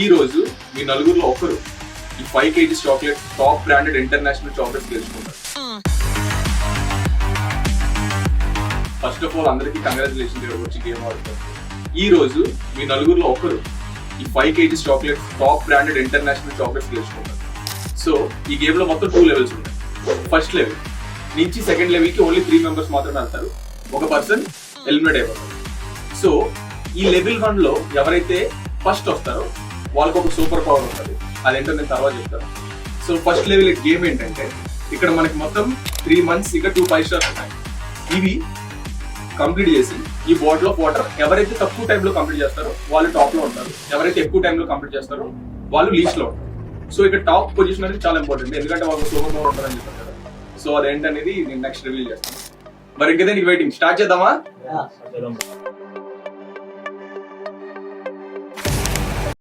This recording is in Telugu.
ఈ రోజు మీ నలుగురిలో ఒకరు ఈ 5 kgs chocolate top branded international chocolates గెలుచుకుంటారు. ఫస్ట్ ఆఫ్ ఆల్ అందరికీ కంగ్రాచులేషన్ వచ్చి గేమ్ ఆడుతారు. ఈ రోజు మీ నలుగురిలో ఒకరు ఈ 5 kgs chocolate top branded international chocolates గెలుచుకుంటారు. సో ఈ గేమ్ లో మొత్తం 2 లెవెల్స్ ఉంటాయి. ఫస్ట్ లెవెల్ నుంచి సెకండ్ లెవెల్ కి ఓన్లీ 3 మెంబర్స్ మాత్రమే వెళ్తారు. ఒక పర్సన్ ఎలిమినేట్ అయిపోతారు. సో ఈ లెవెల్ 1 లో ఎవరైతే ఫస్ట్ వస్తారో వాళ్ళకి ఒక సూపర్ పవర్ ఉంటుంది. అదేంటో నేను తర్వాత చెప్తాను. సో ఫస్ట్ లెవెల్ గేమ్ ఏంటంటే ఇక్కడ మనకి మొత్తం 3 months ఇంకా 2 5 stars ఉన్నాయి. ఇవి కంప్లీట్ చేసి ఈ బాటిల్ ఆఫ్ వాటర్ ఎవరైతే తక్కువ టైంలో కంప్లీట్ చేస్తారో వాళ్ళు టాప్ లో ఉంటారు. ఎవరైతే ఎక్కువ టైంలో కంప్లీట్ చేస్తారో వాళ్ళు లీస్ట్ లో ఉంటారు. సో ఇక్కడ టాప్ పొజిషన్ అనేది చాలా ఇంపార్టెంట్, ఎందుకంటే వాళ్ళకి సూపర్ పవర్ ఉంటుందని చెప్పారు కదా. సో అదేంటనేది నేను నెక్స్ట్ రివీల్ చేస్తాను. మరి ఇంకదే నీకు వెయిటింగ్ స్టార్ట్ చేద్దామా?